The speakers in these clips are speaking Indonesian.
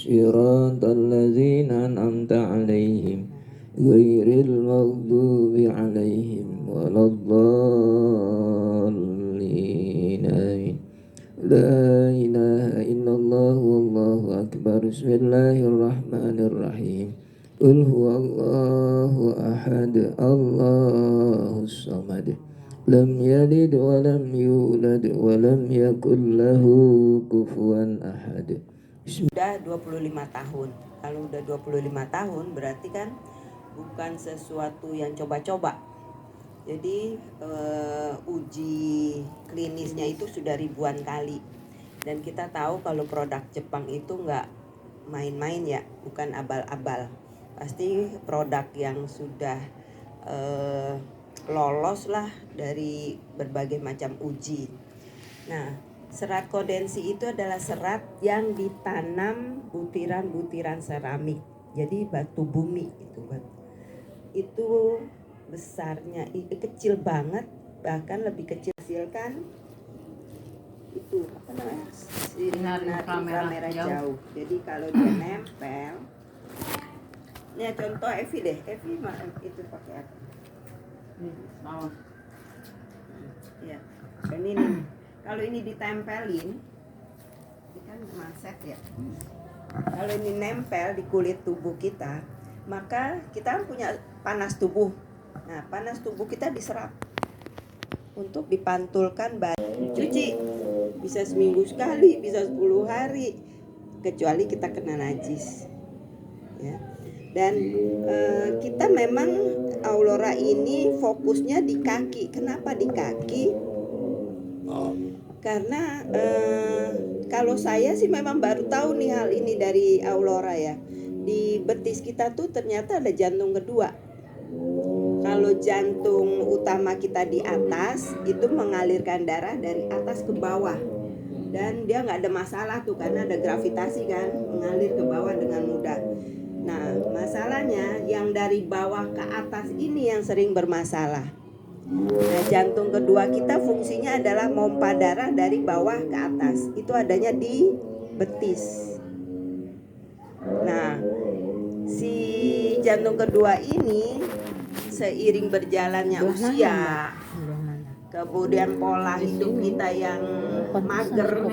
صراط الذين أنعمت عليهم غير المغضوب عليهم ولا الضالين آمين. لا إله إلا الله والله أكبر. بسم الله الرحمن الرحيم. قل هو الله أحد الله الصمد لم يلد ولم يولد ولم يكن له كفوا أحد. Sudah 25 tahun. Kalau udah 25 tahun berarti kan bukan sesuatu yang coba-coba. Jadi uji klinisnya itu sudah ribuan kali. Dan kita tahu kalau produk Jepang itu nggak main-main ya, bukan abal-abal. Pasti produk yang sudah lolos lah dari berbagai macam uji. Nah, serat kodensi itu adalah serat yang ditanam butiran-butiran seramik. Jadi batu bumi itu besarnya kecil banget, bahkan lebih kecil hasilkan itu apa namanya sinar inframerah jauh. Jadi kalau dia nempel, ini contoh Evi deh, Evi itu pakai apa? Ya, ini nih. Kalau ini ditempelin, ini kan maset ya. Kalau ini nempel di kulit tubuh kita, maka kita punya panas tubuh. Nah, panas tubuh kita diserap untuk dipantulkan cuci. Bisa seminggu sekali, bisa 10 hari, kecuali kita kena najis. Ya. Dan kita memang Aulora ini fokusnya di kaki. Kenapa di kaki? Karena kalau saya sih memang baru tahu nih hal ini dari Aulora ya. Di betis kita tuh ternyata ada jantung kedua. Kalau jantung utama kita di atas itu mengalirkan darah dari atas ke bawah. Dan dia nggak ada masalah tuh karena ada gravitasi kan, mengalir ke bawah dengan mudah. Nah, masalahnya yang dari bawah ke atas ini yang sering bermasalah. Nah, jantung kedua kita fungsinya adalah mompa darah dari bawah ke atas. Itu adanya di betis. Nah, si jantung kedua ini seiring berjalannya usia, kemudian pola hidup kita yang mager,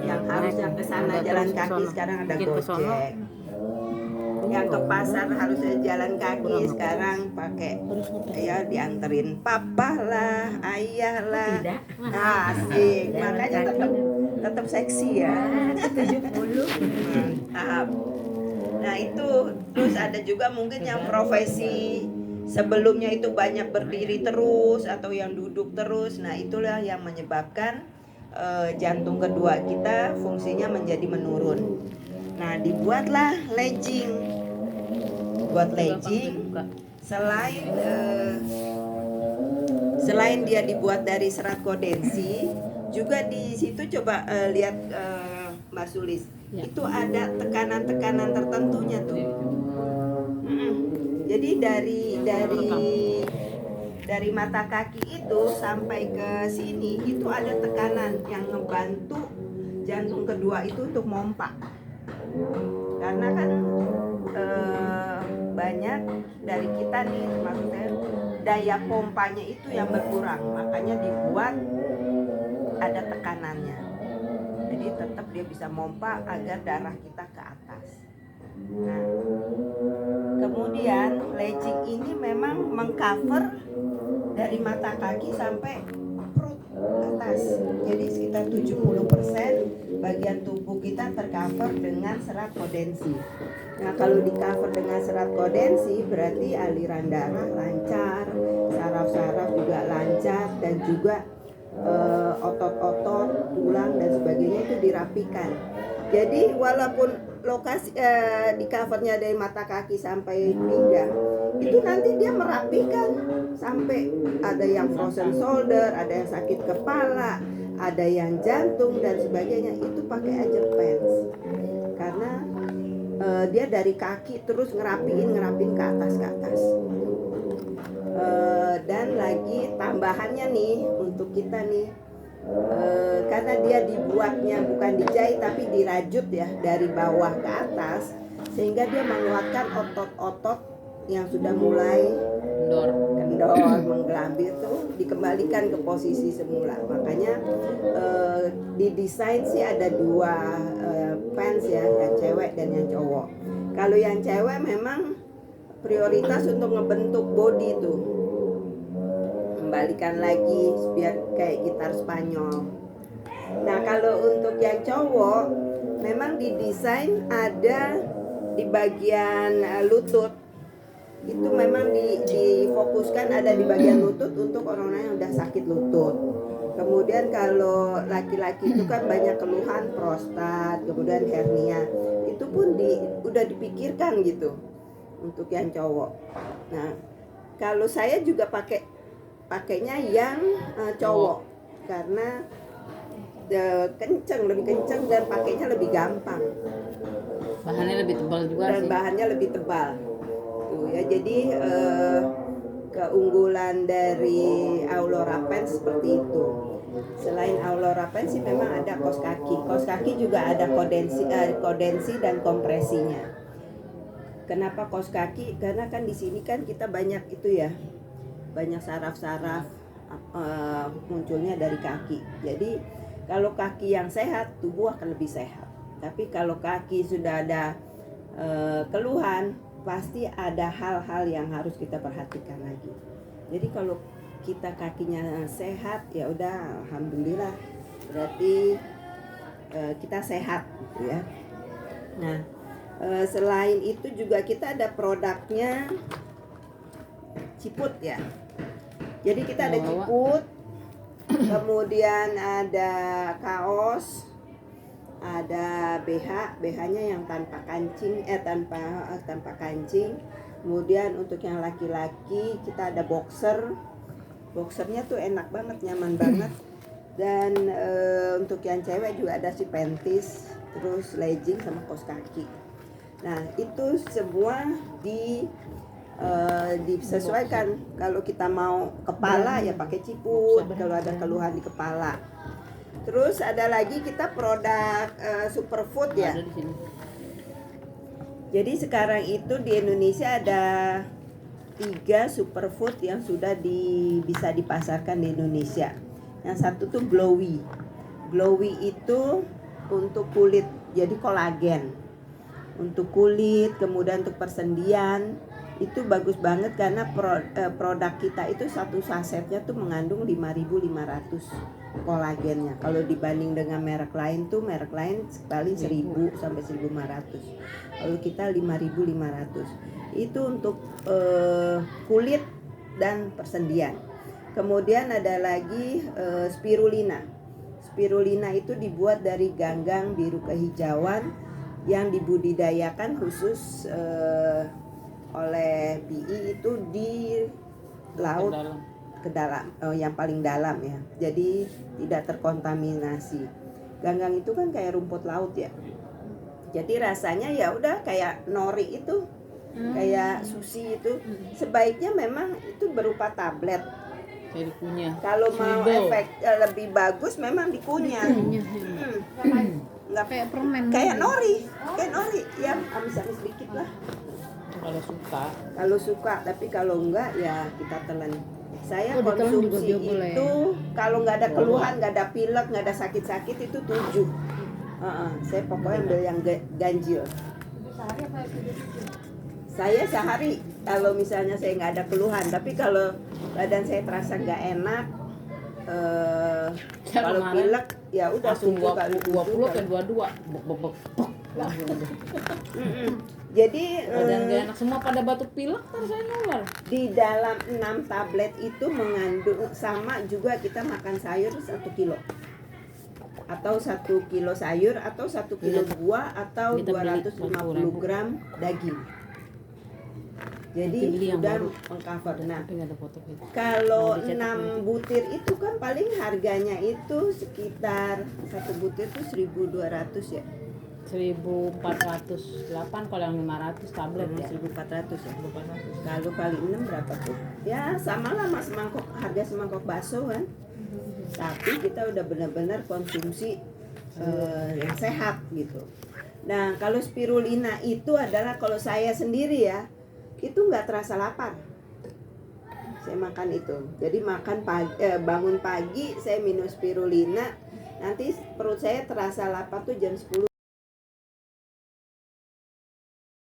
yang harusnya ke sana jalan kaki sekarang ada Gojek. Yang ke pasar harusnya jalan kaki sekarang pakai ya dianterin papa lah, ayah lah. Asik, makanya tetap seksi ya. 70. Mantap. Nah itu terus ada juga mungkin yang profesi sebelumnya itu banyak berdiri terus atau yang duduk terus. Nah itulah yang menyebabkan jantung kedua kita fungsinya menjadi menurun. Nah dibuatlah legging. Buat legging selain dia dibuat dari serat kodensi, juga di situ coba lihat Mbak Sulis. Ya. Itu ada tekanan-tekanan tertentunya tuh. Jadi dari mata kaki itu sampai ke sini itu ada tekanan yang ngebantu jantung kedua itu untuk mompa. Karena kan banyak dari kita nih, maksudnya daya pompanya itu yang berkurang, makanya dibuat ada tekanannya. Jadi tetap dia bisa mompa agar darah kita ke atas. Nah, kemudian legging ini memang mengcover dari mata kaki sampai perut atas. Jadi sekitar 70% bagian tubuh kita tercover dengan serat kodensi. Nah, kalau di cover dengan serat kodensi berarti aliran darah lancar, saraf-saraf juga lancar, dan juga otot-otot, tulang dan sebagainya itu dirapikan. Jadi walaupun lokasi di covernya dari mata kaki sampai pinggang, itu nanti dia merapikan sampai ada yang frozen shoulder, ada yang sakit kepala, ada yang jantung dan sebagainya, itu pakai aja pants. Karena dia dari kaki terus ngerapin ke atas. Dan lagi tambahannya nih untuk kita nih, karena dia dibuatnya bukan dijahit tapi dirajut ya dari bawah ke atas, sehingga dia menguatkan otot-otot yang sudah mulai kendor, menggelambir tuh dikembalikan ke posisi semula. Makanya didesain sih ada dua pants ya, yang cewek dan yang cowok. Kalau yang cewek memang prioritas untuk ngebentuk body tuh, kembalikan lagi biar kayak gitar Spanyol. Nah kalau untuk yang cowok memang didesain ada di bagian lutut, itu memang difokuskan ada di bagian lutut untuk orang-orang yang udah sakit lutut. Kemudian kalau laki-laki itu kan banyak keluhan prostat, kemudian hernia, itu pun udah dipikirkan gitu untuk yang cowok. Nah kalau saya juga pakainya yang cowok karena lebih kenceng dan pakainya lebih gampang. Bahannya lebih tebal juga dan sih. bahannya lebih tebal. Tuh ya, jadi keunggulan dari Aulora Pants seperti itu. Selain Aulora Pants sih memang ada kaos kaki. Kaos kaki juga ada kondensi dan kompresinya. Kenapa kaos kaki? Karena kan di sini kan kita banyak itu ya, banyak saraf-saraf munculnya dari kaki. Jadi kalau kaki yang sehat, tubuh akan lebih sehat. Tapi kalau kaki sudah ada keluhan, pasti ada hal-hal yang harus kita perhatikan lagi. Jadi kalau kita kakinya sehat, ya udah alhamdulillah, berarti kita sehat gitu ya. Nah selain itu juga kita ada produknya ciput ya. Jadi kita ada ciput, kemudian ada kaos, ada BH-nya yang tanpa kancing, tanpa kancing. Kemudian untuk yang laki-laki kita ada boxernya tuh enak banget, nyaman banget. Dan untuk yang cewek juga ada si panties, terus legging sama kaos kaki. Nah itu semua disesuaikan. Kalau kita mau kepala ya pakai ciput, kalau ada keluhan di kepala. Terus ada lagi kita produk superfood ya. Jadi sekarang itu di Indonesia ada 3 superfood yang sudah bisa dipasarkan di Indonesia. Yang satu tuh Glowy. Glowy itu untuk kulit, jadi kolagen. Untuk kulit, kemudian untuk persendian, itu bagus banget karena produk kita itu satu sasetnya tuh mengandung 5.500 kolagennya. Kalau dibanding dengan merek lain paling 1.000 sampai 1.500. Kalau kita 5.500. Itu untuk kulit dan persendian. Kemudian ada lagi spirulina. Spirulina itu dibuat dari ganggang biru kehijauan yang dibudidayakan khusus oleh PI itu di laut ke dalam, yang paling dalam ya. Jadi tidak terkontaminasi. Ganggang itu kan kayak rumput laut ya. Jadi rasanya ya udah kayak nori itu, kayak sushi itu. Sebaiknya memang itu berupa tablet. Kayak dikunyah. Kalau mau efek lebih bagus memang dikunyah. Nggak kayak permen. Kayak nori ya, amis-amis dikit lah. Kalau suka, tapi kalau enggak ya kita telan. Saya konsumsi itu kalau nggak ada keluhan, nggak ada pilek, nggak ada sakit-sakit itu 7. Saya pokoknya ambil yang ganjil. Saya sehari kalau misalnya saya nggak ada keluhan, tapi kalau badan saya terasa nggak enak, kalau pilek ya udah langsung 20 kali 20 ke 22 bek. Jadi badan gak enak semua pada batuk pilek, ntar saya nular. Di dalam 6 tablet itu mengandung, sama juga kita makan sayur 1 kilo atau 1 kilo sayur atau 1 kilo buah atau 250 gram daging. Jadi sudah mengcover. Nah, kalau 6 butir itu kan paling harganya itu sekitar 1 butir itu 1.200 ya. 1408 kalau yang 500 tablet ya. 1.400 ya. 1400. Kalau kali 6 berapa tuh? Ya sama lah mas, semangkok, harga semangkok bakso kan. Tapi kita udah benar-benar konsumsi yang sehat gitu. Nah kalau spirulina itu adalah kalau saya sendiri ya, itu nggak terasa lapar. Saya makan itu. Jadi makan pagi, bangun pagi saya minum spirulina, nanti perut saya terasa lapar tuh jam 10